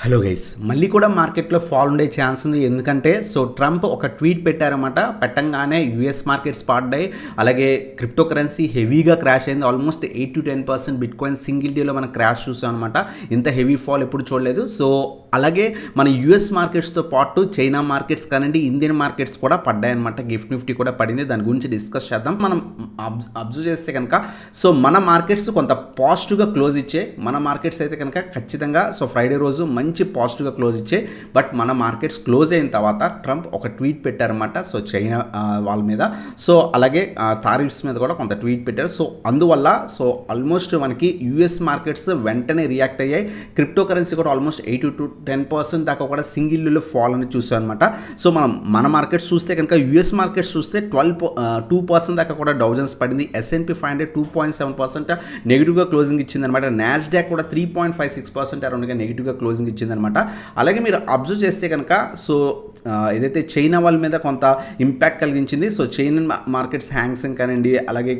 Hello guys, మళ్ళీ కూడా మార్కెట్లో ఫాల్ ఉండే ఛాన్స్ ఉంది. ఎందుకంటే ట్రంప్ ఒక ట్వీట్ పెట్టారన్నమాట. పెట్టంగానే యూఎస్ మార్కెట్స్ పడ్డాయి. అలాగే క్రిప్టో కరెన్సీ హెవీగా క్రాష్ అయింది. Almost 8 to 10% bit coin single డేలో మనం క్రాష్ చూసాం అనమాట. ఇంత హెవీ ఫాల్ ఎప్పుడు చూడలేదు. అలాగే మన యూఎస్ మార్కెట్స్తో పాటు చైనా మార్కెట్స్ కానివ్వండి, ఇండియన్ మార్కెట్స్ కూడా పడ్డాయన్నమాట. గిఫ్ట్ నిఫ్టీ కూడా పడింది. దాని గురించి డిస్కస్ చేద్దాం. మనం అబ్జర్వ్ చేస్తే కనుక మన మార్కెట్స్ కొంత పాజిటివ్గా క్లోజ్ ఇచ్చాయి. మన మార్కెట్స్ అయితే కనుక ఖచ్చితంగా ఫ్రైడే రోజు మంచి పాజిటివ్గా క్లోజ్ ఇచ్చే. బట్ మన మార్కెట్స్ క్లోజ్ అయిన తర్వాత ట్రంప్ ఒక ట్వీట్ పెట్టారన్నమాట. చైనా వాళ్ళ మీద, అలాగే టారిఫ్స్ మీద కూడా కొంత ట్వీట్ పెట్టారు. అందువల్ల ఆల్మోస్ట్ మనకి యూఎస్ మార్కెట్స్ వెంటనే రియాక్ట్ అయ్యాయి. క్రిప్టో కరెన్సీ కూడా ఆల్మోస్ట్ 8 to 10% దాకా కూడా సింగిల్లో ఫాల్ అని చూసాం అనమాట. మన మార్కెట్స్ చూస్తే కనుక యూఎస్ మార్కెట్స్ చూస్తే 2% దాకా కూడా డౌజన్స్ పడింది. S&P 500 2.7% నెగిటివ్గా క్లోజింగ్ ఇచ్చింది అనమాట. నాస్డాక్ కూడా 3.56% అరౌండ్గా నెగిటివ్గా క్లోజింగ్ ఇచ్చిందనమాట. అలాగే మీరు అబ్జర్వ్ చేస్తే కనుక ఏదైతే చైనా వాళ్ళ మీద కొంత ఇంపాక్ట్ కలిగించింది. చైనా మార్కెట్స్ హ్యాంగ్సంగ్ కానివ్వండి, అలాగే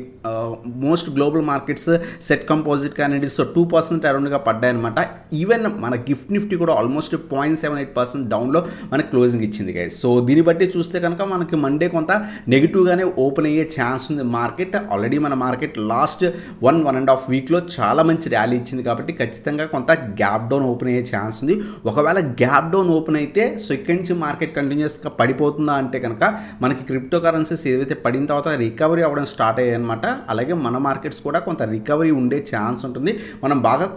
most global markets set composite కానివ్వండి 2% అరౌండ్గా పడ్డాయన్నమాట. ఈవెన్ మన గిఫ్ట్ నిఫ్టీ కూడా ఆల్మోస్ట్ 0.78% డౌన్లో మనకి క్లోజింగ్ ఇచ్చింది గైస్. దీన్ని బట్టి చూస్తే కనుక మనకి మండే కొంత నెగిటివ్గానే ఓపెన్ అయ్యే ఛాన్స్ ఉంది మార్కెట్. ఆల్రెడీ మన మార్కెట్ లాస్ట్ 1.5 వీక్లో చాలా మంచి ర్యాలీ ఇచ్చింది కాబట్టి ఖచ్చితంగా కొంత గ్యాప్ డౌన్ ఓపెన్ అయ్యే ఛాన్స్ ఉంది. ఒకవేళ గ్యాప్ డౌన్ ఓపెన్ అయితే ఇక్కడి నుంచి మార్కెట్ కంటిన్యూస్గా పడిపోతుందా అంటే కనుక మనకి క్రిప్టో కరెన్సీస్ ఏదైతే పడిన తర్వాత రికవరీ అవ్వడం స్టార్ట్ అయ్యాయి అనమాట. అలాగే మన మార్కెట్స్ కూడా కొంత రికవరీ ఉండే ఛాన్స్ ఉంటుంది. మనం బాగా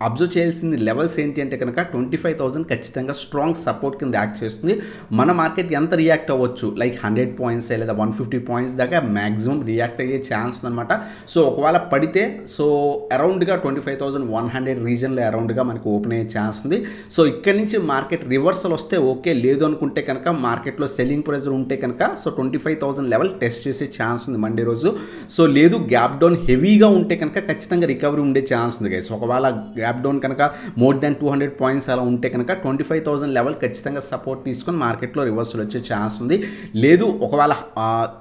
అబ్జర్వ్ చేయాల్సింది లెవెల్స్ ఏంటి అంటే కనుక 25,000 ఖచ్చితంగా స్ట్రాంగ్ సపోర్ట్ కింద యాక్ట్ చేస్తుంది. మన మార్కెట్ ఎంత రియాక్ట్ అవ్వచ్చు, లైక్ 100 పాయింట్స్ లేదా 150 పాయింట్స్ దాకా మ్యాక్సిమం రియాక్ట్ అయ్యే ఛాన్స్ ఉందన్నమాట. ఒకవేళ పడితే అరౌండ్గా 25,100 రీజన్లో అరౌండ్గా మనకు ఓపెన్ అయ్యే ఛాన్స్ ఉంది. ఇక్కడి నుంచి మార్కెట్ రివర్సల్ వస్తే ఓకే, లేదు అనుకుంటే కనుక మార్కెట్లో సెల్లింగ్ ప్రెజర్ ఉంటే కనుక 25,000 లెవెల్ టెస్ట్ చేసే ఛాన్స్ ఉంది మండే రోజు. లేదు గ్యాప్ డౌన్ హెవీగా ఉంటే కనుక ఖచ్చితంగా రికవరీ ఉండే ఛాన్స్ ఉంది గైస్. ఒకవేళ గ్యాప్ డౌన్ కనుక మోర్ దాన్ 200 పాయింట్స్ అలా ఉంటే కనుక 25,000 లెవెల్ ఖచ్చితంగా సపోర్ట్ తీసుకొని మార్కెట్లో రివర్సల్ వచ్చే ఛాన్స్ ఉంది. లేదు ఒకవేళ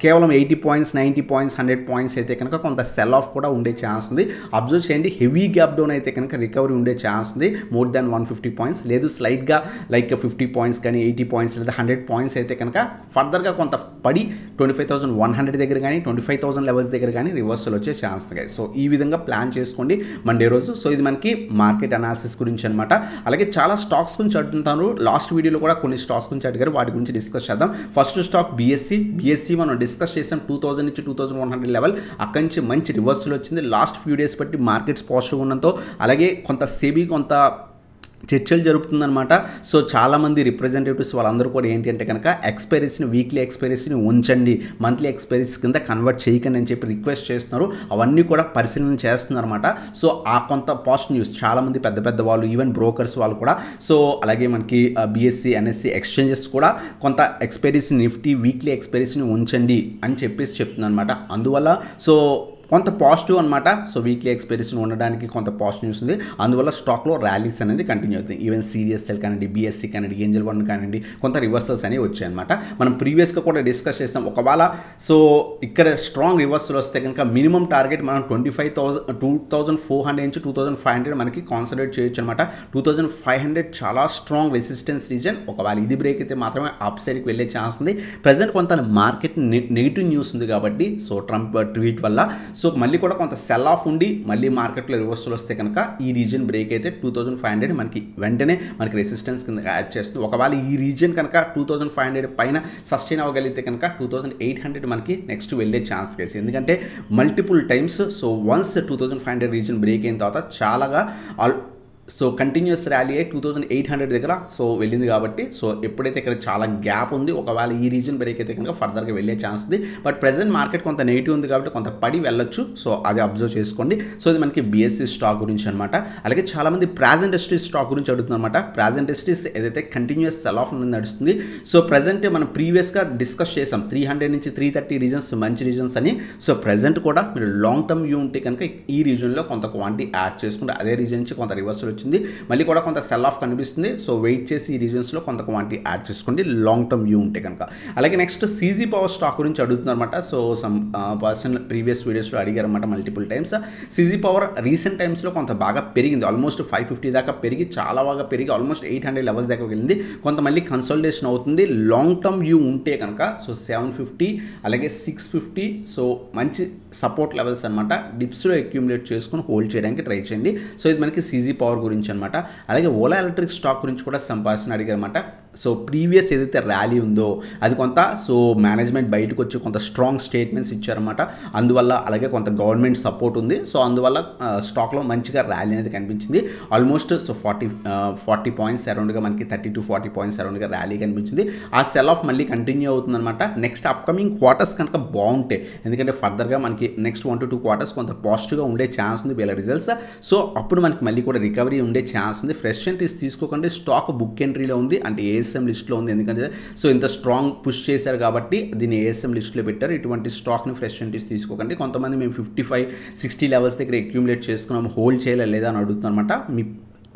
కేవలం 80 పాయింట్స్ 90 పాయింట్స్ 100 పాయింట్స్ అయితే కనుక కొంత సెల్ ఆఫ్ కూడా ఉండే ఛాన్స్ ఉంది. అబ్జర్వ్ చేయండి, హెవీ గ్యాప్ డౌన్ అయితే కనుక రికవరీ ఉండే ఛాన్స్ ఉంది మోర్ దాన్ 150 పాయింట్స్. లేదు స్లైట్గా లైక్ 50 పాయింట్స్ కానీ 80 పాయింట్స్ లేదా 100 పాయింట్స్ అయితే కనుక ఫర్దర్గా కొంత పడి 25,100 దగ్గర కానీ 25,000 లెవెల్స్ దగ్గర కానీ రివర్సల్ వచ్చే ఛాన్స్ ఉంది. ఈ విధంగా ప్లాన్ చేసుకోండి మండే రోజు. ఇది మనకి మార్కెట్ అనాలిసిస్ గురించి అనమాట. అలాగే చాలా స్టాక్స్ గురించి అడుగుతాను. లాస్ట్ వీడియోలో కూడా కొన్ని స్టాక్స్ గురించి అడిగారు, వాటి గురించి డిస్కస్ చేద్దాం. ఫస్ట్ స్టాక్ బిఎస్సి మనం డిస్కస్ చేసాం 2000 నుంచి 2100 లెవెల్. అక్కడి నుంచి మంచి రివర్సల్ వచ్చింది. లాస్ట్ ఫ్యూ డేస్ బట్టి మార్కెట్స్ పాజిటివ్ ఉండడంతో అలాగే కొంత సెబీ కొంత చర్చలు జరుపుతుందన్నమాట. చాలామంది రిప్రజెంటేటివ్స్ వాళ్ళందరూ కూడా ఏంటి అంటే కనుక ఎక్స్పైరీస్ని వీక్లీ ఎక్స్పైరీస్ని ఉంచండి, మంత్లీ ఎక్స్పైరీస్ కింద కన్వర్ట్ చేయకండి అని చెప్పి రిక్వెస్ట్ చేస్తున్నారు. అవన్నీ కూడా పరిశీలన చేస్తున్నారు అనమాట. ఆ కొంత పాజిటివ్ న్యూస్ చాలామంది పెద్ద పెద్ద వాళ్ళు, ఈవెన్ బ్రోకర్స్ వాళ్ళు కూడా అలాగే మనకి బిఎస్సి ఎన్ఎస్సి ఎక్స్చేంజెస్ కూడా కొంత ఎక్స్పైరీస్ నిఫ్టీ వీక్లీ ఎక్స్పైరీస్ని ఉంచండి అని చెప్పేసి చెప్తున్నారు అనమాట. అందువల్ల కొంత పాజిటివ్ అనమాట. వీక్లీ ఎక్స్పైరీస్ని ఉండడానికి కొంత పాజిటివ్ న్యూస్ ఉంది. అందువల్ల స్టాక్లో ర్యాలీస్ అనేది కంటిన్యూ అవుతుంది. ఈవెన్ సిడిఎస్ఎల్ కానివ్వండి, బిఎస్సి కానివ్వండి, ఏంజల్ వన్ కానివ్వండి, కొంత రివర్సల్స్ అనేవి వచ్చాయన్నమాట. మనం ప్రీవియస్గా కూడా డిస్కస్ చేస్తాం. ఒకవేళ ఇక్కడ స్ట్రాంగ్ రివర్సల్ వస్తే కనుక మినిమం టార్గెట్ మనం 2400 నుంచి 2500 మనకి కాన్సన్ట్రేట్ చేయొచ్చు అనమాట. 2500 చాలా స్ట్రాంగ్ రెసిస్టెన్స్ రీజన్. ఒకవేళ ఇది బ్రేక్ అయితే మాత్రమే అప్ సైడ్కి వెళ్ళే ఛాన్స్ ఉంది. ప్రజెంట్ కొంత మార్కెట్ నెగిటివ్ న్యూస్ ఉంది కాబట్టి ట్రంప్ ట్వీట్ వల్ల మళ్ళీ కూడా కొంత సెల్ ఆఫ్ ఉండి మళ్ళీ మార్కెట్లో రివర్సల్ వస్తే కనుక ఈ రీజన్ బ్రేక్ అయితే 2500 మనకి వెంటనే మనకి రెసిస్టెన్స్ కింద యాడ్ చేస్తుంది. ఒకవేళ ఈ రీజన్ కనుక 2500 పైన సస్టైన్ అవ్వగలిగితే కనుక 2800 మనకి నెక్స్ట్ వెళ్ళే ఛాన్స్ కేసు. ఎందుకంటే multiple times once 2500 reason break అయిన తర్వాత చాలాగా కంటిన్యూస్ ర్యాలీ అయ్యి 2800 దగ్గర వెళ్ళింది కాబట్టి ఎప్పుడైతే ఇక్కడ చాలా గ్యాప్ ఉంది, ఒకవేళ ఈ రీజన్ బ్రేక్ అయితే కనుక ఫర్దర్గా వెళ్ళే ఛాన్స్ ఉంది. బట్ ప్రెజెంట్ మార్కెట్ కొంత నెగిటివ్ ఉంది కాబట్టి కొంత పడి వెళ్ళొచ్చు. అది అబ్జర్వ్ చేసుకోండి. ఇది మనకి బిఎస్సి స్టాక్ గురించి అనమాట. అలాగే చాలామంది ప్రాజ్ ఇండస్ట్రీస్ స్టాక్ గురించి అడుగుతున్నారు అనమాట. ప్రాజ్ ఇండస్ట్రీస్ ఏదైతే కంటిన్యూస్ సెల్ ఆఫ్ నడుస్తుంది. ప్రెజెంట్ మనం ప్రీవియస్గా డిస్కస్ చేసాం 300 నుంచి 330 రీజన్స్ మంచి రీజన్స్ అని. ప్రెజెంట్ కూడా మీరు లాంగ్ టర్మ్ వ్యూ ఉంటే కనుక ఈ రీజన్లో కొంత క్వాంటిటీ యాడ్ చేసుకుంటే అదే రీజన్ నుంచి కొంత రివర్సల్ వచ్చింది, మళ్ళీ కూడా కొంత సెల్ ఆఫ్ కనిపిస్తుంది. సో వెయిట్ చేసి ఈ రీజన్స్లో కొంత క్వాంటిటీ యాడ్ చేసుకోండి లాంగ్ టర్మ్ వ్యూ ఉంటే కనుక. అలాగే నెక్స్ట్ సీజీ పవర్ స్టాక్ గురించి అడుగుతున్నారన్నమాట. సో సమ్ పర్సన్ ప్రీవియస్ వీడియోస్లో అడిగారన్నమాట multiple times. CG power recent టైమ్స్లో కొంత బాగా పెరిగింది, ఆల్మోస్ట్ 550 దాకా పెరిగి చాలా బాగా పెరిగి ఆల్మోస్ట్ 800 లెవెల్స్ దాకా వెళ్ళింది. కొంత మళ్ళీ కన్సల్టేషన్ అవుతుంది లాంగ్ టర్మ్ వ్యూ ఉంటే కనుక. సో 750 అలాగే 650 సో మంచి సపోర్ట్ లెవెల్స్ అనమాట. డిప్స్లో అక్యూములేట్ చేసుకుని హోల్డ్ చేయడానికి ట్రై చేయండి. సో ఇది మనకి సీజీ పవర్ గురించి అనమాట. అలాగే ఓలా ఎలక్ట్రిక్ స్టాక్ గురించి కూడా సంపాదన అడిగారన్నమాట. సో ప్రీవియస్ ఏదైతే ర్యాలీ ఉందో అది కొంత సో మేనేజ్మెంట్ బయటకు వచ్చి కొంత స్ట్రాంగ్ స్టేట్మెంట్స్ ఇచ్చారన్నమాట. అందువల్ల అలాగే కొంత గవర్నమెంట్ సపోర్ట్ ఉంది. సో అందువల్ల స్టాక్లో మంచిగా ర్యాలీ అనేది కనిపించింది. ఆల్మోస్ట్ సో 40 పాయింట్స్ అరౌండ్గా మనకి 30 to 40 పాయింట్స్ అరౌండ్గా ర్యాలీ కనిపించింది. ఆ సెల్ ఆఫ్ మళ్ళీ కంటిన్యూ అవుతుందన్నమాట. నెక్స్ట్ అప్కమింగ్ క్వార్టర్స్ కనుక బాగుంటాయి, ఎందుకంటే ఫర్దర్గా మనకి నెక్స్ట్ 1 to 2 క్వార్టర్స్ కొంత పాజిటివ్గా ఉండే ఛాన్స్ ఉంది వీళ్ళ రిజల్ట్స్. సో అప్పుడు మనకి మళ్ళీ కూడా రికవరీ ఉండే ఛాన్స్ ఉంది. ఫ్రెష్ ఎంట్రీస్ తీసుకోకండి, స్టాక్ బుక్ ఎంట్రీలో ఉంది అంటే ఏఎస్ఎం లిస్ట్లో ఉంది. ఎందుకంటే సో ఇంత స్ట్రాంగ్ పుష్ చేశారు కాబట్టి దీన్ని ఏఎస్ఎం లిస్ట్లో పెట్టారు. ఇటువంటి స్టాక్ని ఫ్రెష్ ఎంట్రీస్ తీసుకోకండి. కొంతమంది మేము 55-60 లెవెల్స్ దగ్గర అక్యూములేట్ చేసుకున్నాము, హోల్డ్ చేయలేదా లేదా అని అడుగుతున్నారు అనమాట.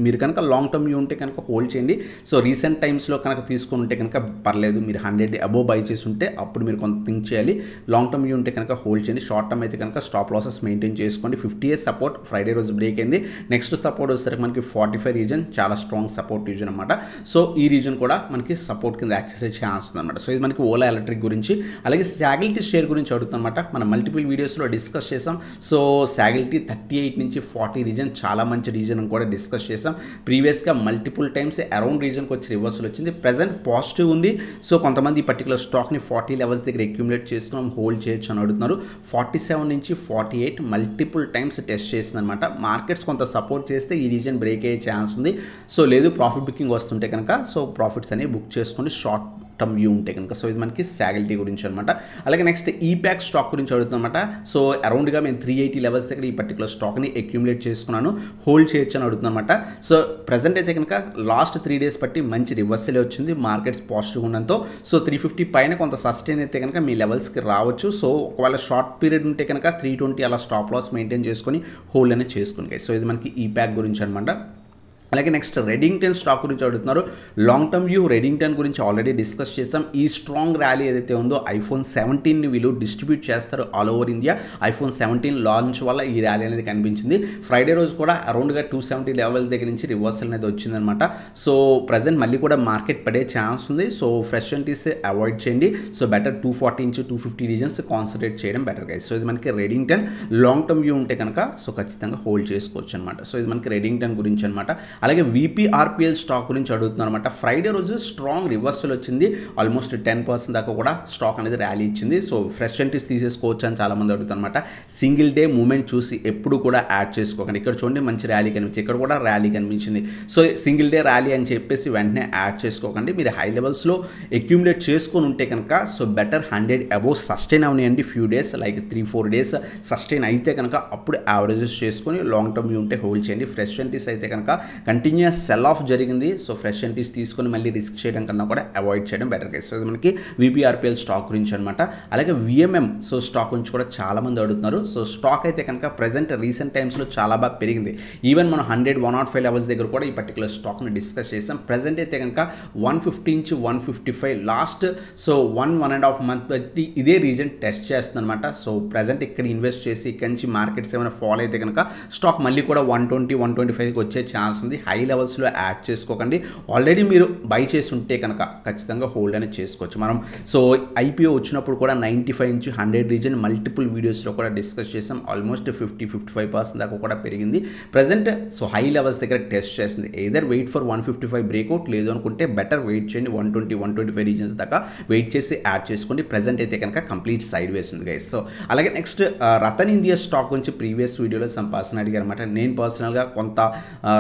మీరు కనుక లాంగ్ టర్మ్ వ్యూ ఉంటే కనుక హోల్డ్ చేయండి. సో రీసెంట్ టైమ్స్లో కనుక తీసుకుని ఉంటే కనుక పర్లేదు, మీరు 100 అబోవ్ బై చేసి ఉంటే అప్పుడు మీరు కొంత థింక్ చేయాలి. లాంగ్ టర్మ్ వ్యూ ఉంటే కనుక హోల్డ్ చేయండి. షార్ట్ టర్మ్ అయితే కనుక స్టాప్ లాసెస్ మెయింటైన్ చేసుకోండి. 50 సపోర్ట్ ఫ్రైడే రోజు బ్రేక్ అయింది. నెక్స్ట్ సపోర్ట్ వచ్చేసరికి మనకి 45 రీజన్ చాలా స్ట్రాంగ్ సపోర్ట్ రీజన్ అనమాట. సో ఈ రీజన్ కూడా మనకి సపోర్ట్ కింద యాక్సెస్ అయ్యే ఛాన్స్ ఉందన్నమాట. సో ఇది మనకి ఓలా ఎలక్ట్రిక్ గురించి. అలాగే సాగిలిటీ షేర్ గురించి అడుగుతుందన్నమాట. మనం మల్టిపుల్ వీడియోస్లో డిస్కస్ చేసాం. సో సాగిలిటీ 38 నుంచి 40 రీజన్ చాలా మంచి రీజన్ అని కూడా డిస్కస్ చేసాం. ప్రీవియస్ మల్టిపుల్ టైమ్స్ అరౌండ్ రీజన్కి వచ్చి రివర్సల్ వచ్చింది. ప్రెజెంట్ పాజిటివ్ ఉంది. సో కొంతమంది ఈ పర్టికులర్ స్టాక్ని 40 లెవెల్స్ దగ్గర అక్యూములేట్ చేసుకున్నాం, హోల్డ్ చేయొచ్చు అని అడుగుతున్నారు. 47 నుంచి 48 మల్టిపుల్ టైమ్స్ టెస్ట్ చేసింది అనమాట. మార్కెట్స్ కొంత సపోర్ట్ చేస్తే ఈ రీజన్ బ్రేక్ అయ్యే ఛాన్స్ ఉంది. సో లేదు ప్రాఫిట్ బుకింగ్ వస్తుంటే కనుక సో ప్రాఫిట్స్ అనేవి బుక్ చేసుకొని షార్ట్ టర్మ్ వ్యూ ఉంటే కనుక. సో ఇది మనకి సాగిలిటీ గురించి అనమాట. అలాగే నెక్స్ట్ ఈప్యాక్ స్టాక్ గురించి అడుగుతుందన్నమాట. సో అరౌండ్గా మేము 380 లెవెల్స్ దగ్గర ఈ పర్టికులర్ స్టాక్ని అక్యూములేట్ చేసుకున్నాను, హోల్డ్ చేయొచ్చు అని అడుగుతుందన్నమాట. సో ప్రజెంట్ అయితే కనుక లాస్ట్ 3 డేస్ బట్టి మంచి రివర్సల్ వచ్చింది, మార్కెట్స్ పాజిటివ్గా ఉండడంతో. సో 350 పైన కొంత సస్టైన్ అయితే కనుక మీ లెవెల్స్కి రావచ్చు. సో ఒకవేళ షార్ట్ పీరియడ్ ఉంటే కనుక 320 అలా స్టాప్ లాస్ మెయింటైన్ చేసుకొని హోల్డ్ అనేది చేసుకుని. సో ఇది మనకి ఈప్యాక్ గురించి అనమాట. అలాగే నెక్స్ట్ రెడింగ్టన్ స్టాక్ గురించి అడుగుతున్నారు. లాంగ్ టర్మ్ వ్యూ రెడింగ్టన్ గురించి ఆల్రెడీ డిస్కస్ చేస్తాం. ఈ స్ట్రాంగ్ ర్యాలీ ఏదైతే ఉందో iPhone 17ని వీళ్ళు డిస్ట్రిబ్యూట్ చేస్తారు all over India. iPhone 17 launch వల్ల ఈ ర్యాలీ అనేది కనిపించింది. ఫ్రైడే రోజు కూడా అరౌండ్గా 270 లెవెల్ దగ్గర నుంచి రివర్సల్ అనేది వచ్చిందనమాట. సో ప్రజెంట్ మళ్ళీ కూడా మార్కెట్ పడే ఛాన్స్ ఉంది. సో ఫ్రెష్ ఎంట్రీస్ అవాయిడ్ చేయండి. సో బెటర్ 240 నుంచి 250 రీజన్స్ కాన్సన్ట్రేట్ చేయడం బెటర్ గైస్. సో ఇది మనకి రెడింగ్టన్ లాంగ్ టర్మ్ వ్యూ ఉంటే కనుక సో ఖచ్చితంగా హోల్డ్ చేసుకోవచ్చు అనమాట. సో ఇది మనకి రెడింగ్టన్ గురించి అనమాట. అలాగే VPRPL స్టాక్ గురించి అడుగుతున్నారు అనమాట. ఫ్రైడే రోజు స్ట్రాంగ్ రివర్సల్ వచ్చింది, ఆల్మోస్ట్ 10% దాకా కూడా స్టాక్ అనేది ర్యాలీ ఇచ్చింది. సో ఫ్రెష్ ఎంట్రీస్ తీసేసుకోవచ్చు అని చాలామంది అడుగుతారు అనమాట. సింగిల్ డే మూమెంట్ చూసి ఎప్పుడు కూడా యాడ్ చేసుకోకండి. ఇక్కడ చూడండి మంచి ర్యాలీ కనిపించింది, ఇక్కడ కూడా ర్యాలీ కనిపించింది. సో సింగిల్ డే ర్యాలీ అని చెప్పేసి వెంటనే యాడ్ చేసుకోకండి. మీరు హై లెవెల్స్లో అక్యూములేట్ చేసుకొని ఉంటే కనుక సో బెటర్ 100 అబోవ్ సస్టైన్ అవనియండి few days, like 3-4 days sustain అయితే కనుక అప్పుడు యావరేజెస్ చేసుకొని లాంగ్ టర్మ్ ఉంటే హోల్డ్ చేయండి. ఫ్రెష్ ఎంట్రీస్ అయితే కనుక కంటిన్యూస్ సెల్ ఆఫ్ జరిగింది. సో ఫ్రెష్ ఎంట్రీస్ తీసుకొని మళ్ళీ రిస్క్ చేయడం కన్నా కూడా అవాయిడ్ చేయడం బెటర్ కేసు. సో మనకి VPRPL స్టాక్ గురించి అనమాట. అలాగే VMM సో స్టాక్ గురించి కూడా చాలా మంది అడుగుతున్నారు. సో స్టాక్ అయితే కనుక ప్రెజెంట్ రీసెంట్ టైమ్స్లో చాలా బాగా పెరిగింది. ఈవెన్ మనం 100-105 లెవెల్స్ దగ్గర కూడా ఈ పర్టికులర్ స్టాక్ని డిస్కస్ చేసాం. ప్రెజెంట్ అయితే కనుక 150 నుంచి 155 లాస్ట్ సో 1.5 మంత్ బట్టి ఇదే రీజన్ టెస్ట్ చేస్తుంది అనమాట. సో ప్రెజెంట్ ఇక్కడ ఇన్వెస్ట్ చేసి ఇక్కడి నుంచి మార్కెట్స్ ఏమైనా ఫాలో అయితే కనుక స్టాక్ మళ్ళీ కూడా 120-125కి వచ్చే ఛాన్స్ ఉంది. హై లెవెల్స్లో యాడ్ చేసుకోకండి. ఆల్రెడీ మీరు బై చేసి ఉంటే కనుక ఖచ్చితంగా హోల్డ్ అనేది చేసుకోవచ్చు. మనం సో IPO వచ్చినప్పుడు కూడా 95 నుంచి 100 రీజన్ మల్టిపుల్ వీడియోస్లో కూడా డిస్కస్ చేసాం. ఆల్మోస్ట్ 50-55% దాకా కూడా పెరిగింది. ప్రజెంట్ సో హై లెవెల్స్ దగ్గర టెస్ట్ చేస్తుంది. ఏదర్ వెయిట్ ఫర్ 155 బ్రేక్అవుట్, లేదు అనుకుంటే బెటర్ వెయిట్ చేయండి 120-125 రీజన్స్ దాకా వెయిట్ చేసి యాడ్ చేసుకోండి. ప్రజెంట్ అయితే కనుక కంప్లీట్ సైడ్ వేస్ ఉంది గైస్. సో అలాగే నెక్స్ట్ రతన్ ఇండియా స్టాక్ గురించి ప్రీవియస్ వీడియోలో సంపాదన అడిగారు అనమాట. నేను పర్సనల్గా కొంత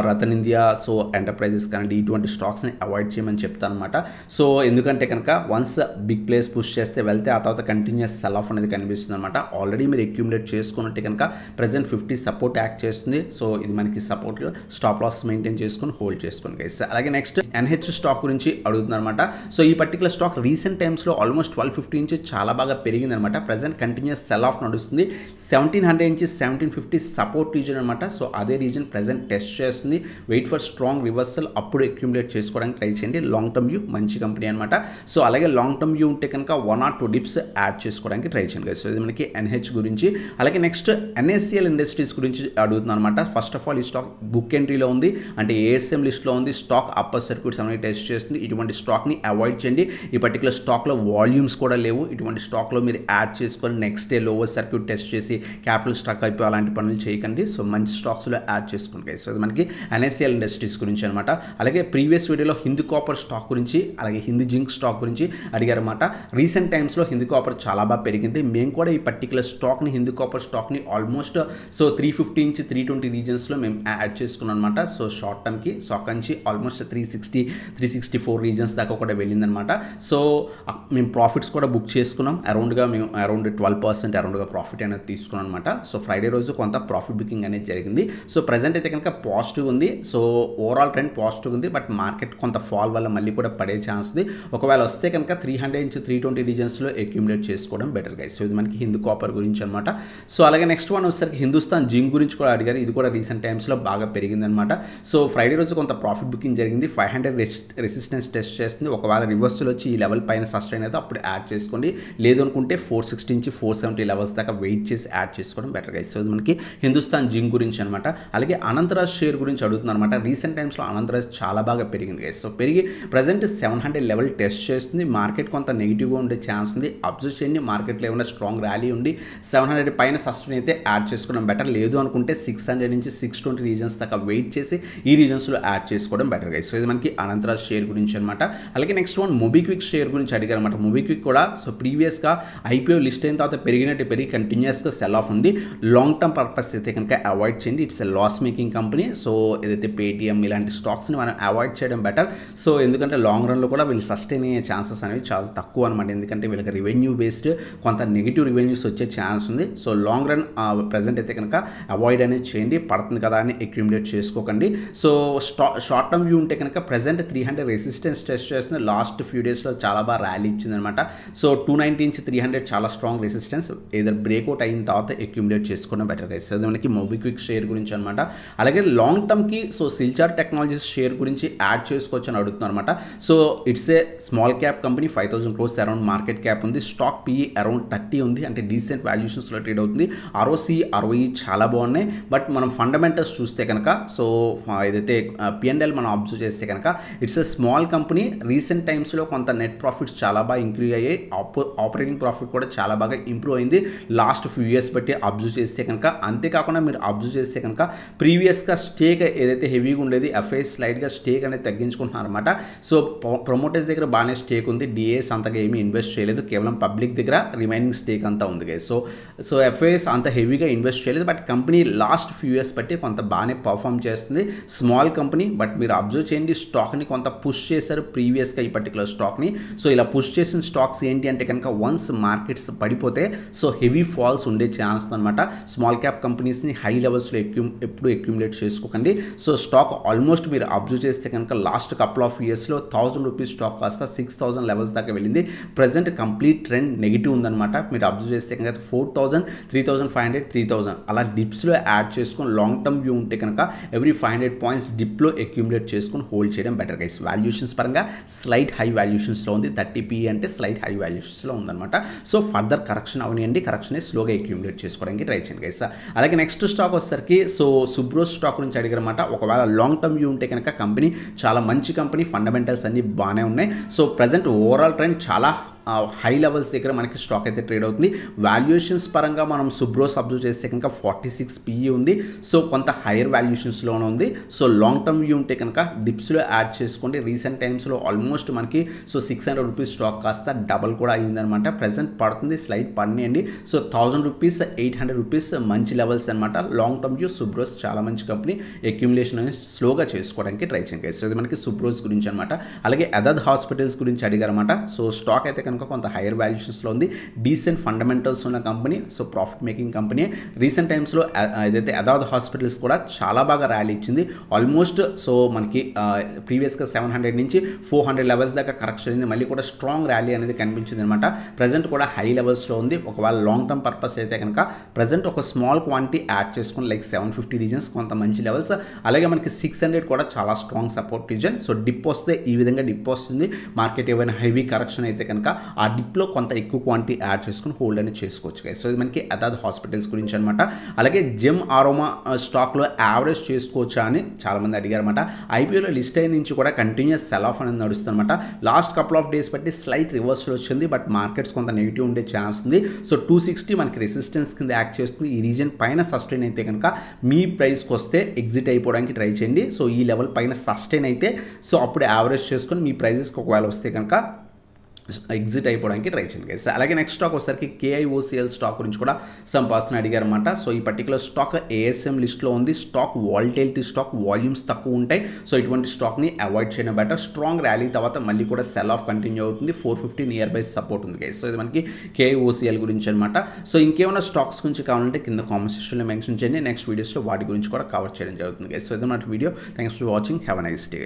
రతన్ ఇండియా సో ఎంటర్ప్రైజెస్ కానీ ఇటువంటి స్టాక్స్ని అవాయిడ్ చేయమని చెప్తాను అనమాట. సో ఎందుకంటే కనుక వన్స్ బిగ్ ప్లేస్ పుష్ చేస్తే వెళ్తే ఆ తర్వాత కంటిన్యూస్ సెల్ ఆఫ్ అనేది కనిపిస్తుంది అనమాట. ఆల్రెడీ మీరు అక్యూములేట్ చేసుకున్నట్టే కనుక ప్రజెంట్ 50 సపోర్ట్ యాక్ట్ చేస్తుంది. సో ఇది మనకి సపోర్ట్ స్టాప్ లాస్ మెయింటైన్ చేసుకుని హోల్డ్ చేసుకుని గైస్. అలాగే నెక్స్ట్ NH స్టాక్ గురించి అడుగుతున్నారు అనమాట. సో ఈ పర్టికులర్ స్టాక్ రీసెంట్ టైమ్స్లో ఆల్మోస్ట్ 1250 నుంచి చాలా బాగా పెరిగింది అనమాట. ప్రజెంట్ కంటిన్యూస్ సెల్ ఆఫ్ నడుస్తుంది. 1700 నుంచి 1750 సపోర్ట్ రీజన్ అనమాట. సో అదే రీజన్ ప్రజెంట్ టెస్ట్ చేస్తుంది. వెయిట్ ఫర్ స్ట్రాంగ్ రివర్సల్, అప్పుడు అక్యుములేట్ చేసుకోవడానికి ట్రై చేయండి. లాంగ్ టర్మ్ వ్యూ మంచి కంపెనీ అనమాట. సో అలాగే లాంగ్ టర్మ్ వ్యూ ఉంటే కనుక 1 or 2 డిప్స్ యాడ్ చేసుకోవడానికి ట్రై చేయండి గైస్. సో ఇది మనకి NH గురించి. అలాగే నెక్స్ట్ NACL ఇండస్ట్రీస్ గురించి అడుగుతున్నాను అనమాట. ఫస్ట్ ఆఫ్ ఆల్ ఈ స్టాక్ బుక్ ఎంట్రీలో ఉంది, అంటే ASM లిస్ట్లో ఉంది. స్టాక్ అప్పర్ సర్క్యూట్స్ అనేది టెస్ట్ చేస్తుంది. ఇటువంటి స్టాక్ని అవాయిడ్ చేయండి. ఈ పర్టికులర్ స్టాక్లో వాల్యూమ్స్ కూడా లేవు. ఇటువంటి స్టాక్లో మీరు యాడ్ చేసుకొని next day lower circuit test చేసి క్యాపిటల్ స్టాక్ అయిపోయి అలాంటి పనులు చేయకండి. సో మంచి స్టాక్స్లో యాడ్ చేసుకోండి గైస్. సో ఇది మనకి NACL ఇండస్ట్రీస్ గురించి అనమాట. అలాగే ప్రీవియస్ వీడియోలో హిందూ కాపర్ స్టాక్ గురించి, అలాగే హిందూ జింక్ స్టాక్ గురించి అడిగారు అనమాట. రీసెంట్ టైమ్స్లో హిందూ కాపర్ చాలా బాగా పెరిగింది. మేము కూడా ఈ పర్టికులర్ స్టాక్ని, హిందూ కాపర్ స్టాక్ని ఆల్మోస్ట్ సో 350 నుంచి 320 రీజన్స్లో మేము యాడ్ చేసుకున్నాం అనమాట. So short టర్మ్కి. సో అక్కడి నుంచి ఆల్మోస్ట్ 360, 364 రీజన్స్ దాకా కూడా వెళ్ళిందనమాట. సో మేము ప్రాఫిట్స్ కూడా బుక్ చేసుకున్నాం. మేము అరౌండ్ 12% అరౌండ్గా ప్రాఫిట్ అనేది తీసుకున్నాం అనమాట. సో ఫ్రైడే రోజు కొంత ప్రాఫిట్ బుకింగ్ అనేది జరిగింది. సో ప్రజెంట్ అయితే కనుక పాజిటివ్ ఉంది. సో ఓవరాల్ ట్రెండ్ పాజిటివ్ ఉంది. బట్ మార్కెట్ కొంత ఫాల్ వల్ల మళ్ళీ కూడా పడే ఛాన్స్ ఉంది. ఒకవేళ వస్తే కనుక 300 నుంచి 320 రీజన్స్లో అక్యుములేట్ చేసుకోవడం బెటర్ గైస్. సో ఇది మనకి హిందూ కాపర్ గురించి అనమాట. సో అలాగే నెక్స్ట్ వన్ వచ్చేసరికి హిందుస్థాన్ జింక్ గురించి కూడా అడిగారు. ఇది కూడా రీసెంట్ టైమ్స్లో బాగా పెరిగిందనమాట. సో ఫ్రైడే రోజు కొంత ప్రాఫిట్ బుకింగ్ జరిగింది. 500 రెసిస్టెన్స్ టెస్ట్ చేస్తుంది. ఒకవేళ రివర్సల్ వచ్చి ఈ లెవెల్ పైన సస్టైన్ అయితే అప్పుడు యాడ్ చేసుకోండి. లేదు అనుకుంటే 460 నుంచి 470 లెవెల్స్ దాకా వెయిట్ చేసి యాడ్ చేసుకోవడం బెటర్ గైస్. సో ఇది మనకి హిందుస్థాన్ జింక్ గురించి అనమాట. అలాగే అనంతరాజ్ షేర్ గురించి అడుగుతున్నారు అనమాట. రీసెంట్ టైమ్స్లో అనంతరాజ్ చాలా బాగా పెరిగింది గైస్. సో పెరిగి ప్రజెంట్ 700 లెవెల్ టెస్ట్ చేస్తుంది. మార్కెట్ కొంత నెగిటివ్గా ఉండే ఛాన్స్ ఉంది. అబ్జర్వ్ చేయండి. మార్కెట్లో ఏమైనా స్ట్రాంగ్ ర్యాలీ ఉండి 700 పైన సస్టైన్ అయితే యాడ్ చేసుకోవడం బెటర్. లేదు అనుకుంటే 600 నుంచి 620 రీజన్స్ దాకా వెయిట్ చేసి ఈ రీజన్స్లో యాడ్ చేసుకోవడం బెటర్ గైస్. సో ఇది మనకి అనంతరాజ్ షేర్ గురించి అనమాట. అలాగే నెక్స్ట్ వన్ మొబిక్విక్ షేర్ గురించి అడిగారు అనమాట. మొబిక్విక్ కూడా సో ప్రీవియస్గా IPO లిస్ట్ అయిన తర్వాత పెరిగి కంటిన్యూస్గా సెల్ ఆఫ్ ఉంది. లాంగ్ టర్మ్ పర్పస్ అయితే కనుక అవాయిడ్ చేయండి. It's a loss making company. So ఏదైతే పేటిఎం ఇలాంటి స్టాక్స్ని మనం అవాయిడ్ చేయడం బెటర్. సో ఎందుకంటే లాంగ్ రన్లో కూడా వీళ్ళు సస్టైన్ అయ్యే ఛాన్సెస్ అనేవి చాలా తక్కువ అనమాట. ఎందుకంటే వీళ్ళకి రెవెన్యూ బేస్డ్ కొంత నెగిటివ్ రెవెన్యూస్ వచ్చే ఛాన్స్ ఉంది. సో లాంగ్ రన్ ప్రజెంట్ అయితే కనుక అవాయిడ్ అనేది చేయండి. పడుతుంది కదా అని అక్యుములేట్ చేసుకోకండి. సో షార్ట్ టర్మ్ వ్యూ ఉంటే కనుక ప్రజెంట్ 300 రెసిస్టెన్స్ టెస్ట్ చేస్తుంది. లాస్ట్ ఫ్యూ డేస్లో చాలా బాగా ర్యాలీ ఇచ్చిందనమాట. సో 290 నుంచి 300 చాలా స్ట్రాంగ్ రెసిస్టెన్స్. ఏదర్ బ్రేక్అవుట్ అయిన తర్వాత అక్యుములేట్ చేసుకోవడం బెటర్ గైస్. సో మనకి మొబిక్విక్ షేర్ గురించి అనమాట. అలాగే లాంగ్ టర్మ్కి సో సిల్చార్ టెక్నాలజీస్ షేర్ గురించి యాడ్ చేసుకోవచ్చు అని అడుగుతున్నారు అనమాట. So it's a small cap company. 5000 crores around market cap ఉంది. స్టాక్ PE అరౌండ్ 30 ఉంది. అంటే డీసెంట్ వాల్యుయేషన్స్లో ట్రేడ్ అవుతుంది. ROE చాలా బాగున్నాయి. బట్ మనం ఫండమెంటల్స్ చూస్తే కనుక సో ఏదైతే P&L మనం అబ్జర్వ్ చేస్తే కనుక it's a small company. Recent టైమ్స్లో కొంత నెట్ ప్రాఫిట్స్ చాలా బాగా ఇంక్రీజ్ అయ్యాయి. ఆపరేటింగ్ ప్రాఫిట్ కూడా చాలా బాగా ఇంప్రూవ్ అయింది లాస్ట్ ఫ్యూ ఇయర్స్ బట్టి అబ్జర్వ్ చేస్తే కనుక. అంతేకాకుండా మీరు అబ్జర్వ్ చేస్తే కనుక ప్రీవియస్గా స్టేక్ ఏదైతే హెవీగా ఉండేది FIS స్లైడ్గా స్టేక్ అనేది తగ్గించుకుంటున్నారు అనమాట. సో ప్రమోటర్స్ దగ్గర బాగానే స్టేక్ ఉంది. DAS అంతగా ఏమీ ఇన్వెస్ట్ చేయలేదు. కేవలం పబ్లిక్ దగ్గర రిమైనింగ్ స్టేక్ అంతా ఉంది గైస్. సో FIS అంత హెవీగా ఇన్వెస్ట్ చేయలేదు. But company last few years బట్టి కొంత బాగానే పర్ఫామ్ చేస్తుంది. Small company. బట్ మీరు అబ్జర్వ్ చేయండి స్టాక్ని కొంత పుష్ చేశారు ప్రీవియస్గా ఈ పర్టికులర్ స్టాక్ని. సో ఇలా పుష్ చేసిన స్టాక్స్ ఏంటి అంటే కనుక వన్స్ మార్కెట్స్ పడిపోతే సో హెవీ ఫాల్స్ ఉండే ఛాన్స్ అనమాట. స్మాల్ క్యాప్ కంపెనీస్ని హై లెవెల్స్లో ఎప్పుడు అక్యుములేట్ చేసుకోకండి. సో స్టాక్ ఆల్మోస్ట్ మీరు అబ్జర్వ్ చేస్తే కనుక లాస్ట్ కపుల్ ఆఫ్ ఇయర్స్లో 1000 రూపీస్ స్టాక్ కాస్త 6000 లెవెల్స్ దాకా వెళ్ళింది. ప్రజెంట్ కంప్లీట్ ట్రెండ్ నెగిటివ్ ఉందన్నమాట. మీరు అబ్జర్వ్ చేస్తే కనుక 4000, 3500, 3000 అలా డిప్స్లో యాడ్ చేసుకొని లాంగ్ టర్మ్ వ్యూ ఉంటే కనుక ఎవ్రీ 500 పాయింట్స్ డిప్లో అక్యుములేట్ చేసుకొని హోల్డ్ చేయడం బెటర్ గైస్. వాల్యుయేషన్స్ పరంగా స్లైట్ హై వాల్యుయేషన్స్లో ఉంది. 30 PE అంటే స్లైట్ హై వాల్యుయేషన్స్లో ఉందన్నమాట. సో ఫర్దర్ కరెక్షన్ అవనియండి. కరెక్షన్ స్లోగా అక్యుములేట్ చేసుకోవడానికి ట్రై చేయండి గైస్. అలాగే నెక్స్ట్ స్టాక్ వచ్చేసరికి సో సుబ్రోస్ స్టాక్ గురించి అడిగారన్నమాట. ఒకవేళ లాంగ్ టర్మ్ వ్యూ ఉంటే కనుక కంపెనీ చాలా మంచి కంపెనీ. ఫండమెంటల్స్ అన్ని బాగానే ఉన్నాయి. సో ప్రజెంట్ ఓవరాల్ ట్రెండ్ చాలా హై లెవెల్స్ దగ్గర మనకి స్టాక్ అయితే ట్రేడ్ అవుతుంది. వాల్యుయేషన్స్ పరంగా మనం సుబ్రోస్ అబ్జర్వ్ చేస్తే కనుక 46 PE ఉంది. సో కొంత హైయర్ వాల్యుయేషన్స్లోనే ఉంది. సో లాంగ్ టర్మ్ వ్యూ ఉంటే కనుక డిప్స్లో యాడ్ చేసుకోండి. రీసెంట్ టైమ్స్లో ఆల్మోస్ట్ మనకి సో 600 రూపీస్ స్టాక్ కాస్త డబల్ కూడా అయ్యిందనమాట. ప్రజెంట్ పడుతుంది స్లైట్ పడినాయండి. సో 1000 రూపీస్ 800 రూపీస్ మంచి లెవెల్స్ అనమాట. లాంగ్ టర్మ్ వ్యూ సుబ్రోస్ చాలా మంచి కంపెనీ. అక్యుములేషన్ అనేది స్లోగా చేసుకోవడానికి ట్రై చేయండి. సో ఇది మనకి సుబ్రోస్ గురించి అనమాట. అలాగే అదర్ హాస్పిటల్స్ గురించి అడిగారన్నమాట. సో స్టాక్ అయితే కనుక కొంత హైయర్ వాల్యుయేషన్స్లో ఉంది, డీసెంట్ ఫండమెంటల్స్ ఉన్న company, so profit making company. Recent టైమ్స్లో ఏదైతే అదాద్ హాస్పిటల్స్ కూడా చాలా బాగా ర్యాలీ ఇచ్చింది. ఆల్మోస్ట్ సో మనకి ప్రీవియస్గా 700 నుంచి 400 లెవెల్స్ దాకా కరెక్షన్ అయింది, మళ్ళీ కూడా స్ట్రాంగ్ ర్యాలీ అనేది కనిపించింది అనమాట. ప్రజెంట్ కూడా హై లెవెల్స్లో ఉంది. ఒకవేళ లాంగ్ టర్మ్ పర్పస్ అయితే కనుక ప్రజెంట్ ఒక స్మాల్ క్వాంటిటీ యాడ్ చేసుకుని లైక్ 750 రీజన్స్ కొంత మంచి లెవెల్స్, అలాగే మనకి 600 కూడా చాలా strong support reason. So dip వస్తే ఈ విధంగా డిప్ వస్తుంది, మార్కెట్ ఏమైనా హెవీ కరెక్షన్ అయితే కనుక ఆ డిప్లో కొంత ఎక్కువ క్వాంటిటీ యాడ్ చేసుకుని హోల్డ్ అనేది చేసుకోవచ్చు గైస్. సో ఇది మనకి అదాద్ హాస్పిటల్స్ గురించి అనమాట. అలాగే జెమ్ ఆరోమా స్టాక్లో యావరేజ్ చేసుకోవచ్చా అని చాలామంది అడిగారు అనమాట. ఐపీఓలో లిస్ట్ అయిన నుంచి కూడా కంటిన్యూస్ సెల్ ఆఫ్ అనేది నడుస్తుంది అనమాట. లాస్ట్ కపుల్ ఆఫ్ డేస్ బట్టి స్లైట్ రివర్సల్ వచ్చింది, బట్ మార్కెట్స్ కొంత నెగిటివ్ ఉండే ఛాన్స్ ఉంది. సో 260 మనకి రెసిస్టెన్స్ కింద యాక్ట్ చేస్తుంది. ఈ రీజన్ పైన సస్టైన్ అయితే కనుక మీ ప్రైస్కి వస్తే ఎగ్జిట్ అయిపోవడానికి ట్రై చేయండి. సో ఈ లెవెల్ పైన సస్టైన్ అయితే సో అప్పుడు యావరేజ్ చేసుకొని మీ ప్రైజెస్కి ఒకవేళ వస్తే కనుక ఎగ్జిట్ అయిపోవడానికి ట్రై చేయండి గైస్. అలాగే నెక్స్ట్ స్టాక్ వచ్చేసరికి KIOCL స్టాక్ గురించి కూడా సమ్ పర్సన్ అడిగారు అనమాట. సో ఈ పర్టికులర్ స్టాక్ ASM లిస్ట్లో ఉంది. స్టాక్ వాల్టైలిటీ స్టాక్, వాల్యూమ్స్ తక్కువ ఉంటాయి. సో ఇటువంటి స్టాక్ని అవాయిడ్ చేయడం బెటర్. స్ట్రాంగ్ ర్యాలీ తర్వాత మళ్ళీ కూడా సెల్ ఆఫ్ కంటిన్యూ అవుతుంది. 450 నియర్ బై సపోర్ట్ ఉంది గైస్. సో ఇది మనకి KIOCL గురించి అనమాట. సో ఇంకేమైనా స్టాక్స్ గురించి కావాలంటే కింద కామెంట్ సెక్షన్లో మెన్షన్ చేయండి. నెక్స్ట్ వీడియోస్లో వాటి గురించి కూడా కవర్ చేయడం జరుగుతుంది గైస్. సో ఇది మన video. Thanks for watching. Have a nice day.